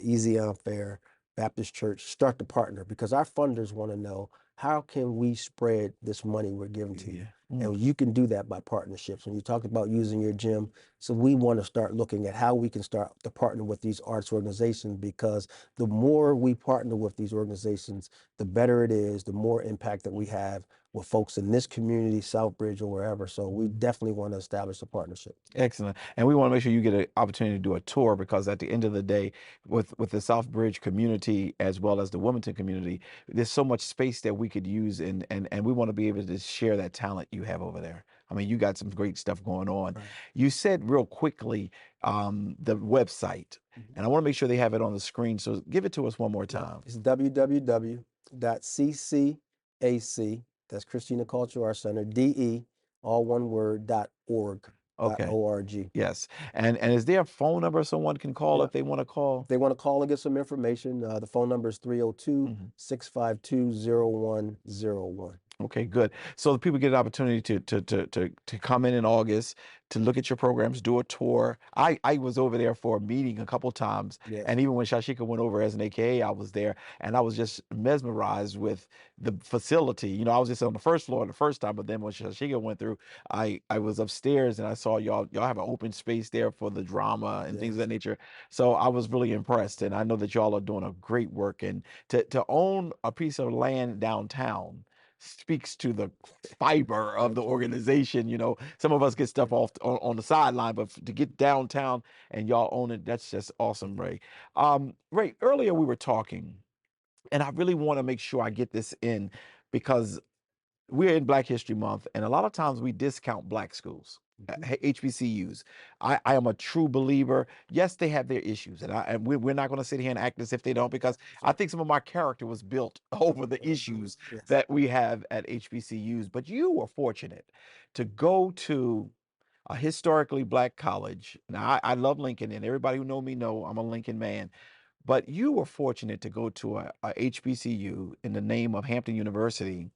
Easy on Fair, Baptist Church start to partner, because our funders want to know, how can we spread this money we're giving to you? And you can do that by partnerships. When you talked about using your gym, so we want to start looking at how we can start to partner with these arts organizations, because the more we partner with these organizations, the better it is, the more impact that we have with folks in this community, Southbridge, or wherever. So we definitely want to establish a partnership. Excellent. And we want to make sure you get an opportunity to do a tour, because at the end of the day, with the Southbridge community as well as the Wilmington community, there's so much space that we could use, and we want to be able to share that talent you have over there. I mean, you got some great stuff going on. You said real quickly the website, and I want to make sure they have it on the screen. So give it to us one more time. It's www.ccac, that's Christina Cultural Arts Center, DE, all one word, .org. Okay. .org. Yes. And is there a phone number someone can call if they want to call? If they want to call and get some information, the phone number is 302-652-0101. Okay, good. So the people get an opportunity to come in August, to look at your programs, do a tour. I was over there for a meeting a couple times, and even when Shashika went over as an AKA, I was there, and I was just mesmerized with the facility. You know, I was just on the first floor the first time, but then when Shashika went through, I was upstairs and I saw y'all have an open space there for the drama and things of that nature. So I was really impressed, and I know that y'all are doing a great work, and to own a piece of land downtown speaks to the fiber of the organization. You know, some of us get stuff off on the sideline, but to get downtown and y'all own it, that's just awesome, Ray. Ray, earlier we were talking, and I really want to make sure I get this in, because we're in Black History Month, and a lot of times we discount Black schools. HBCUs. I am a true believer. Yes, they have their issues, and we're not going to sit here and act as if they don't, because I think some of my character was built over the issues that we have at HBCUs. But you were fortunate to go to a historically Black college. Now, I love Lincoln, and everybody who know me know I'm a Lincoln man. But you were fortunate to go to a HBCU in the name of Hampton University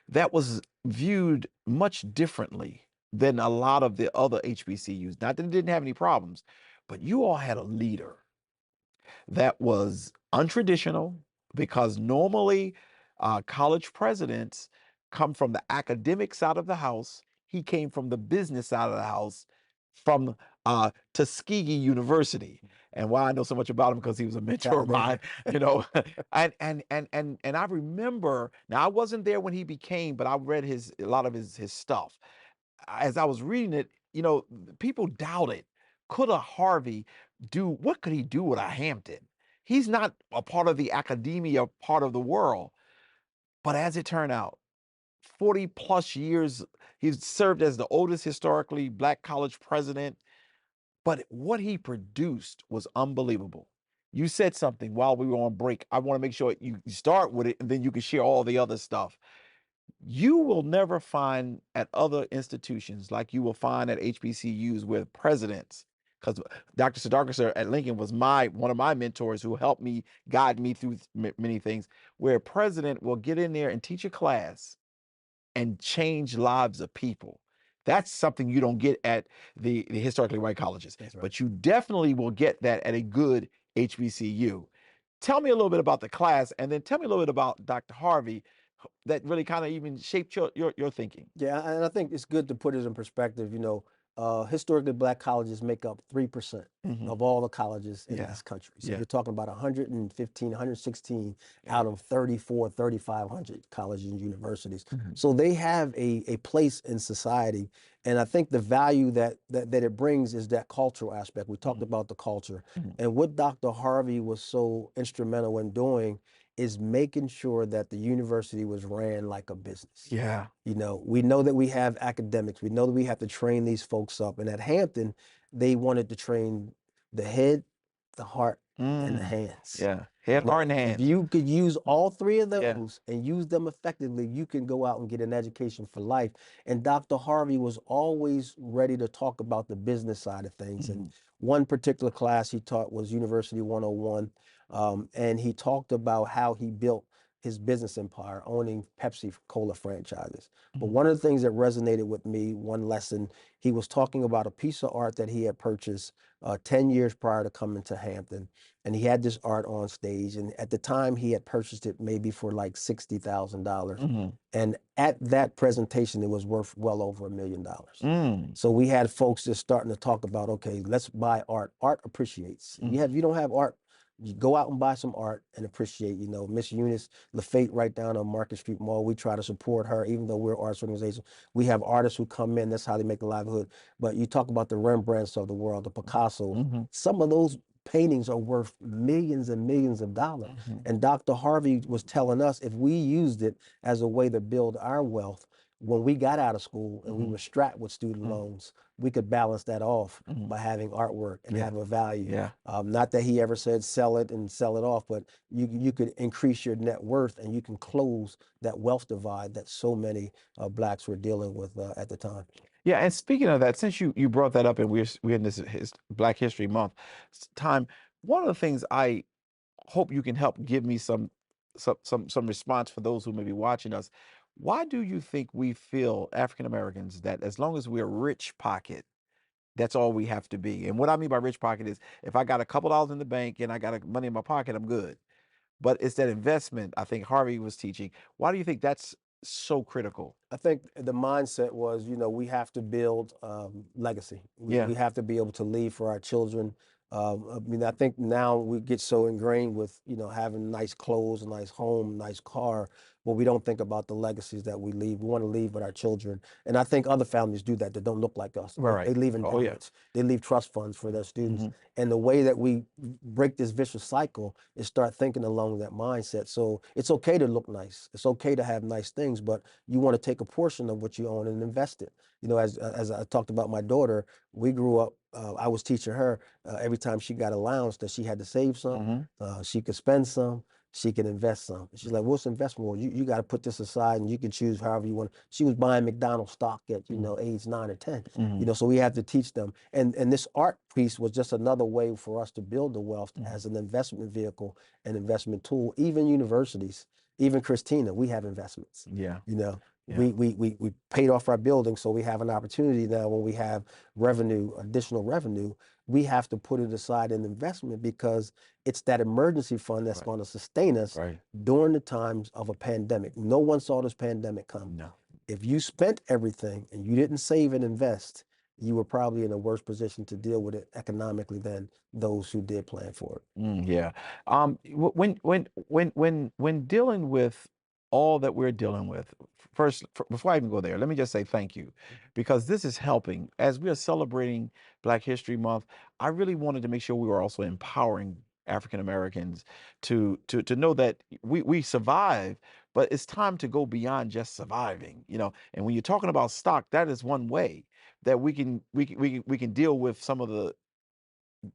that was viewed much differently than a lot of the other HBCUs. Not that it didn't have any problems, but you all had a leader that was untraditional, because normally college presidents come from the academic side of the house. He came from the business side of the house, from Tuskegee University. And why I know so much about him, because he was a mentor of mine, you know. and I remember, now I wasn't there when he became, but I read a lot of his stuff. As I was reading it, you know, people doubted, could a Harvey do, what could he do with a Hampton? He's not a part of the academia part of the world. But as it turned out, 40 plus years, he's served as the oldest historically black college president. But what he produced was unbelievable. You said something while we were on break. I want to make sure you start with it and then you can share all the other stuff. You will never find at other institutions like you will find at HBCUs with presidents, because Dr. Sadarkar at Lincoln was one of my mentors who helped me guide me through many things, where a president will get in there and teach a class and change lives of people. That's something you don't get at the historically white colleges. That's right. But you definitely will get that at a good HBCU. Tell me a little bit about the class, and then tell me a little bit about Dr. Harvey that really kind of even shaped your thinking. Yeah, and I think it's good to put it in perspective. You know, historically black colleges make up 3% of all the colleges in Yeah. this country. So Yeah. you're talking about 115, 116 out of 34, 3,500 colleges and universities. So they have a place in society. And I think the value that it brings is that cultural aspect. We talked about the culture. And what Dr. Harvey was so instrumental in doing is making sure that the university was ran like a business. Yeah. You know, we know that we have academics. We know that we have to train these folks up. And at Hampton, they wanted to train the head, the heart, and the hands. Yeah. Head, But heart, and if hands. you could use all three of Yeah. those and use them effectively, you can go out and get an education for life. And Dr. Harvey was always ready to talk about the business side of things. And one particular class he taught was University 101. And he talked about how he built his business empire, owning Pepsi Cola franchises. But one of the things that resonated with me, one lesson, he was talking about a piece of art that he had purchased 10 years prior to coming to Hampton. And he had this art on stage. And at the time, he had purchased it maybe for like $60,000. And at that presentation, it was worth well over $1 million. So we had folks just starting to talk about, okay, let's buy art. Art appreciates. You don't have art, you go out and buy some art and appreciate. You know, Miss Eunice LaFate right down on Market Street Mall. We try to support her, even though we're an arts organization. We have artists who come in. That's how they make a livelihood. But you talk about the Rembrandts of the world, the Picassos. Some of those paintings are worth millions and millions of dollars. And Dr. Harvey was telling us if we used it as a way to build our wealth, when we got out of school and we were strapped with student loans, we could balance that off by having artwork and have a value. Yeah. Not that he ever said sell it and sell it off, but you could increase your net worth and you can close that wealth divide that so many blacks were dealing with at the time. Yeah, and speaking of that, since you brought that up, and we're in this Black History Month time, one of the things I hope you can help give me some response for those who may be watching us. Why do you think we feel, African Americans, that as long as we're rich pocket, that's all we have to be? And what I mean by rich pocket is if I got a couple dollars in the bank and I got money in my pocket, I'm good. But it's that investment I think Harvey was teaching. Why do you think that's so critical? I think the mindset was, you know, we have to build legacy. Yeah. We have to be able to leave for our children. I mean, I think now we get so ingrained with, you know, having nice clothes, a nice home, nice car, but we don't think about the legacies that we leave. We want to leave with our children. And I think other families do that don't look like us. Right. They leave endowments. They leave trust funds for their students. And the way that we break this vicious cycle is start thinking along that mindset. So it's okay to look nice. It's okay to have nice things, but you want to take a portion of what you own and invest it. You know, as I talked about my daughter, we grew up, I was teaching her every time she got allowance that she had to save some, she could spend some, she could invest some. She's like, what's investment? Well, you got to put this aside and you can choose however you want. She was buying McDonald's stock at, you know, age 9 or 10, you know, so we had to teach them. And this art piece was just another way for us to build the wealth as an investment vehicle and investment tool. Even universities, even Christina, we have investments. Yeah. You know, Yeah. we paid off our building, so we have an opportunity now when we have revenue, additional revenue, we have to put it aside in investment because it's that emergency fund that's going to sustain us during the times of a pandemic. No one saw this pandemic come. No. If you spent everything and you didn't save and invest, you were probably in a worse position to deal with it economically than those who did plan for it. Yeah. When dealing with all that we're dealing with. First, before I even go there, let me just say thank you, because this is helping. As we are celebrating Black History Month, I really wanted to make sure we were also empowering African Americans to know that we survive, but it's time to go beyond just surviving. And when you're talking about stock, that is one way that we can deal with some of the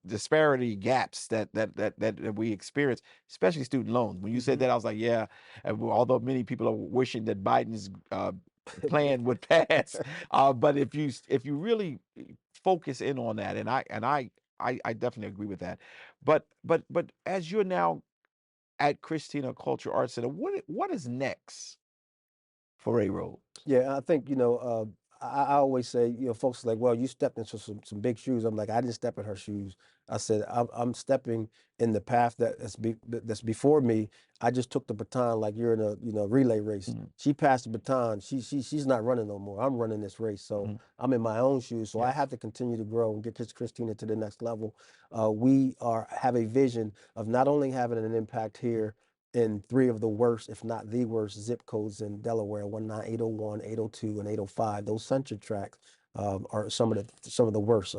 disparity gaps that we experience, especially student loans. When you said that, I was like, yeah. Although many people are wishing that Biden's plan would pass, but if you really focus in on that, and I definitely agree with that. But as you're now at Christina Cultural Arts Center, what is next for Ray Rhodes? Yeah, I think, I always say, folks are like, well, you stepped into some big shoes. I'm like, I didn't step in her shoes. I said, I'm stepping in the path that's before me. I just took the baton like you're in a, relay race. She passed the baton. She's not running no more. I'm running this race. So I'm in my own shoes. So I have to continue to grow and get Christina to the next level. We have a vision of not only having an impact here in 3 of the worst, if not the worst, zip codes in Delaware: 19801, 802, and 805. Those census tracts are some of the worst,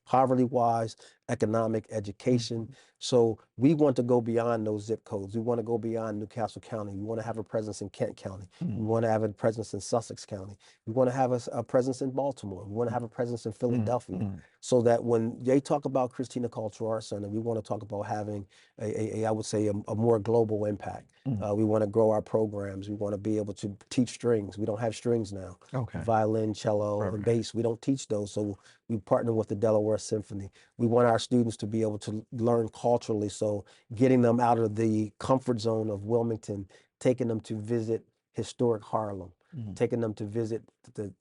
poverty-wise, economic, education. So we want to go beyond those zip codes. We want to go beyond Newcastle County. We want to have a presence in Kent County. We want to have a presence in Sussex County. We want to have a presence in Baltimore. We want to have a presence in Philadelphia. So that when they talk about Christina Cultural Arts Center, we want to talk about having I would say, a more global impact. We want to grow our programs. We want to be able to teach strings. We don't have strings now. Okay. Violin, cello, and bass. We don't teach those. So we partner with the Delaware Symphony. We want our students to be able to learn culturally. So getting them out of the comfort zone of Wilmington, taking them to visit historic Harlem, taking them to visit the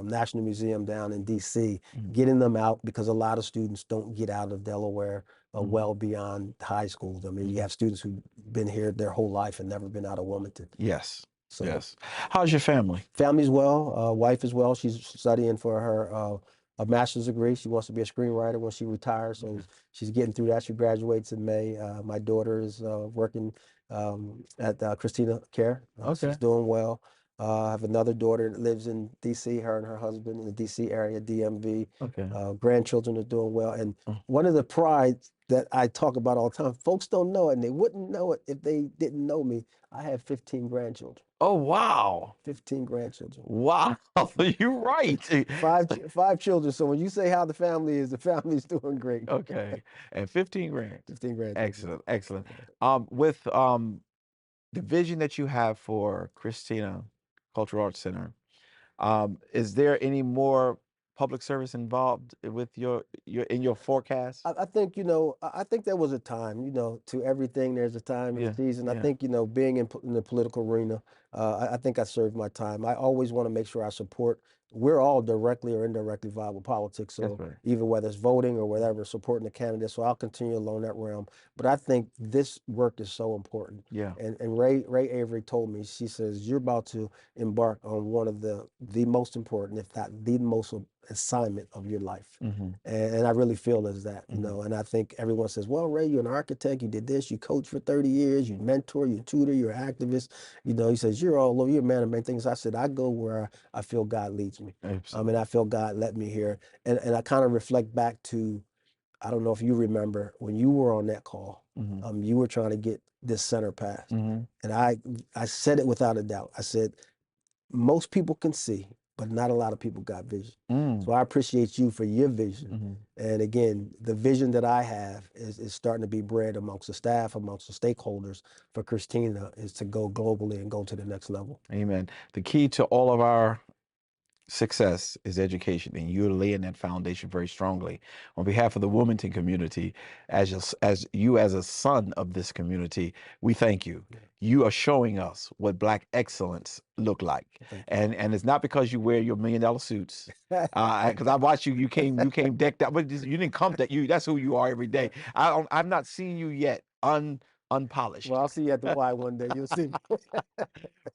National Museum down in DC, getting them out, because a lot of students don't get out of Delaware well beyond high schools. I mean, you have students who've been here their whole life and never been out of Wilmington. Yes. So, yes. How's your family? Family's well. Wife as well. She's studying for her a master's degree. She wants to be a screenwriter when she retires. So she's getting through that. She graduates in May. My daughter is working at Christina Care. She's doing well. I have another daughter that lives in DC, her and her husband in the DC area, DMV. Okay. Grandchildren are doing well. And one of the prides that I talk about all the time, folks don't know it, and they wouldn't know it if they didn't know me. I have 15 grandchildren. Oh, wow. 15 grandchildren. Wow. You're right. Five children. So when you say how the family is, the family's doing great. Okay. And 15 grand. 15 grand. Excellent. Excellent. With the vision that you have for Christina Cultural Arts Center, is there any more public service involved with your in your forecast? I think, I think there was a time, to everything there's a time and season. I think, being in the political arena, I think I served my time. I always want to make sure I support. We're all directly or indirectly involved with politics. So even whether it's voting or whatever, supporting the candidates. So I'll continue along that realm. But I think this work is so important. Yeah. And Ray Avery told me, she says, you're about to embark on one of the most important, if not the most assignment of your life. And I really feel as that, and I think everyone says, well, Ray, you're an architect, you did this, you coached for 30 years, you mentor, you tutor, you're an activist. He says, you're all over, you're a man of many things. I said, I go where I feel God leads me. I feel God led me here. And I kind of reflect back to, I don't know if you remember when you were on that call, you were trying to get this center passed. And I said it without a doubt. I said, most people can see, but not a lot of people got vision. So I appreciate you for your vision. And again, the vision that I have is starting to be bred amongst the staff, amongst the stakeholders for Christina, is to go globally and go to the next level. Amen. The key to all of our success is education, and you're laying that foundation very strongly. On behalf of the Wilmington community, as a son of this community, we thank you. You are showing us what Black excellence look like, and it's not because you wear your $1 million suits. Because I watched you. You came decked out, but you didn't come that you. That's who you are every day. I've not seen you yet unpolished. Well, I'll see you at the Y one day. You'll see.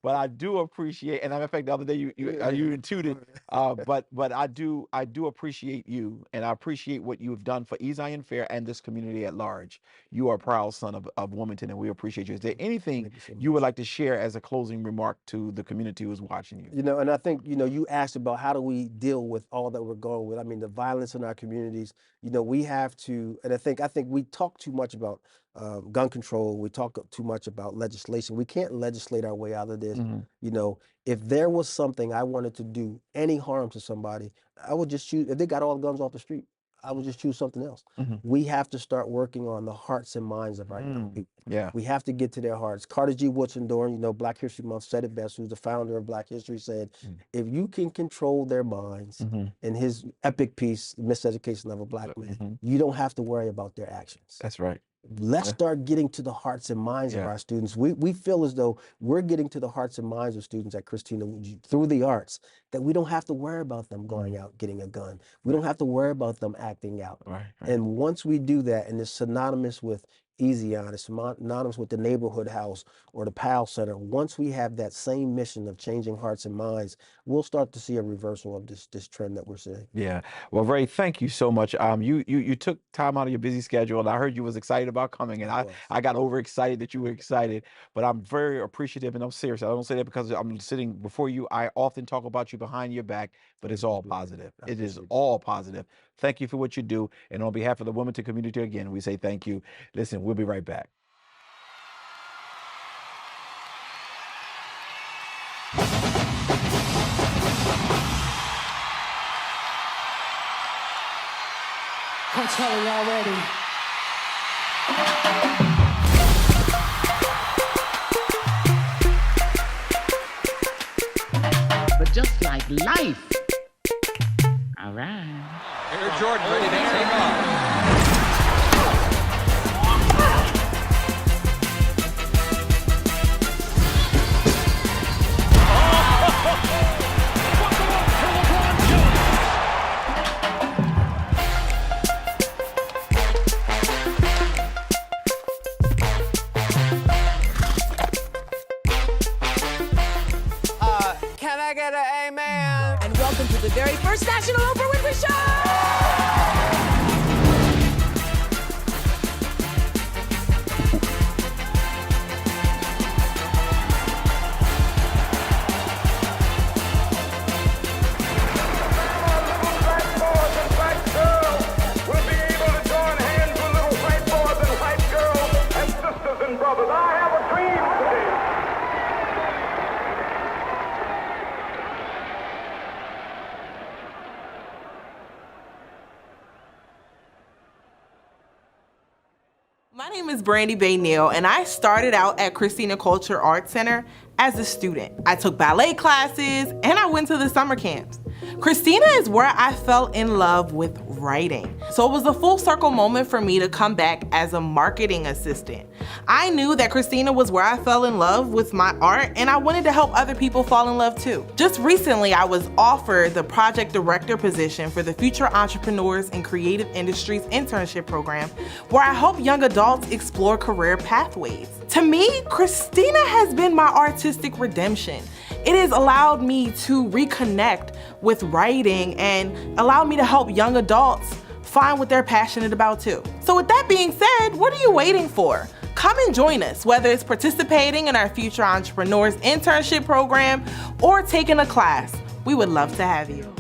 but I do appreciate. And matter of fact, the other day you intuited. But I do appreciate you, and I appreciate what you have done for Zion Fair and this community at large. You are a proud son of Wilmington, and we appreciate you. Is there anything you would like to share as a closing remark to the community who's watching you? You know, and I think, you know, you asked about how do we deal with all that we're going with. I mean, the violence in our communities, you know, we have to, and I think we talk too much about gun control. We talk too much about legislation. We can't legislate our way out of this. You know, if there was something I wanted to do any harm to somebody, I would just choose, if they got all the guns off the street, I would just choose something else. We have to start working on the hearts and minds of our young people. Yeah. We have to get to their hearts. Carter G. Woodson Dorn, you know, Black History Month said it best, who's the founder of Black History, said, if you can control their minds, in his epic piece, Miseducation of a Black Man, you don't have to worry about their actions. That's right. Let's start getting to the hearts and minds of our students. We feel as though we're getting to the hearts and minds of students at Christina through the arts, that we don't have to worry about them going out getting a gun. We don't have to worry about them acting out. And once we do that, and it's synonymous with Ezion, it's synonymous with the neighborhood house or the PAL Center, once we have that same mission of changing hearts and minds, we'll start to see a reversal of this trend that we're seeing. Yeah. Well, Ray, thank you so much. You took time out of your busy schedule, and I heard you was excited about coming, and I got overexcited that you were excited, but I'm very appreciative, and I'm serious. I don't say that because I'm sitting before you. I often talk about you behind your back, but it's all positive. It is all positive. Thank you for what you do. And on behalf of the Wilmington community, again, we say thank you. Listen, we'll be right back. I'm telling y'all ready. But just like life. All right. Air Jordan ready to take off. Can I get an amen? And welcome to the very first National Oprah Winfrey Show! My name is Brandy Bay-Neal, and I started out at Christina Culture Arts Center as a student. I took ballet classes, and I went to the summer camps. Christina is where I fell in love with writing. So it was a full circle moment for me to come back as a marketing assistant. I knew that Christina was where I fell in love with my art, and I wanted to help other people fall in love too. Just recently, I was offered the project director position for the Future Entrepreneurs in Creative Industries internship program, where I help young adults explore career pathways. To me, Christina has been my artistic redemption. It has allowed me to reconnect with writing and allowed me to help young adults find what they're passionate about too. So with that being said, what are you waiting for? Come and join us, whether it's participating in our Future Entrepreneurs internship program or taking a class. We would love to have you.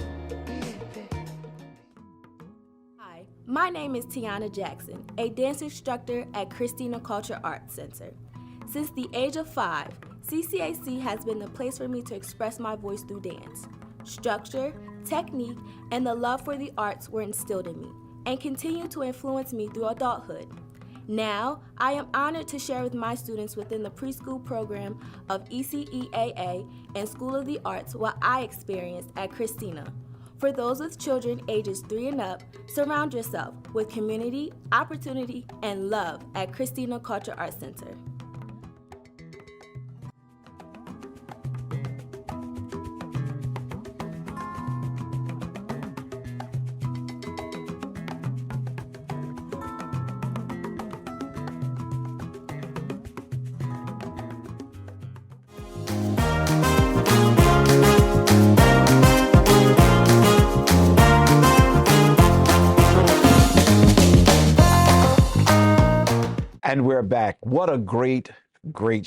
Hi, my name is Tiana Jackson, a dance instructor at Christina Culture Arts Center. Since the age of 5, CCAC has been the place for me to express my voice through dance. Structure, technique, and the love for the arts were instilled in me and continue to influence me through adulthood. Now, I am honored to share with my students within the preschool program of ECEAA and School of the Arts what I experienced at Christina. For those with children ages 3 and up, surround yourself with community, opportunity, and love at Christina Culture Arts Center. we're back. What a great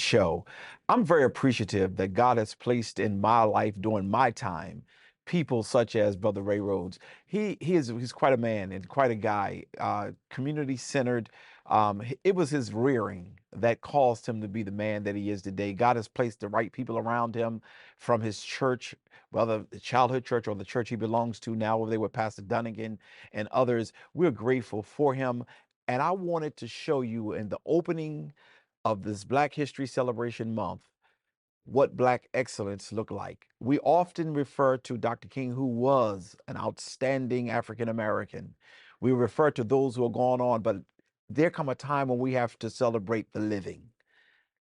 show. I'm very appreciative that God has placed in my life during my time people such as Brother Ray Rhodes. He's quite a man and quite a guy, community centered. It was his rearing that caused him to be the man that he is today. God has placed the right people around him from his church, whether the childhood church or the church he belongs to now, where they were Pastor Dunnigan and others. We're grateful for him. And I wanted to show you in the opening of this Black History Celebration Month what Black excellence looked like. We often refer to Dr. King, who was an outstanding African American. We refer to those who are gone on, but there come a time when we have to celebrate the living.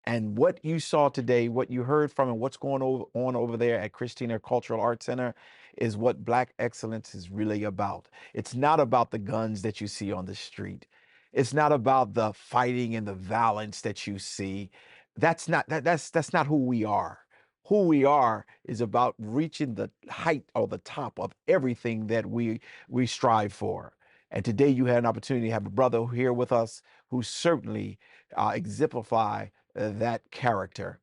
And what you saw today, what you heard from, and what's going on over there at Christina Cultural Arts Center is what Black excellence is really about. It's not about the guns that you see on the street. It's not about the fighting and the violence that you see. That's not who we are. Who we are is about reaching the height or the top of everything that we strive for. And today you had an opportunity to have a brother here with us who certainly exemplify that character.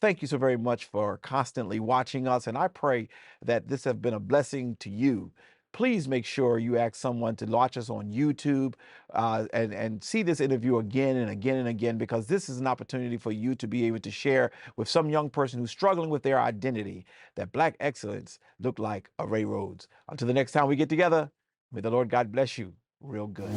Thank you so very much for constantly watching us, and I pray that this has been a blessing to you. Please make sure you ask someone to watch us on YouTube and see this interview again and again and again, because this is an opportunity for you to be able to share with some young person who's struggling with their identity that Black excellence looked like a Ray Rhodes. Until the next time we get together, may the Lord God bless you real good.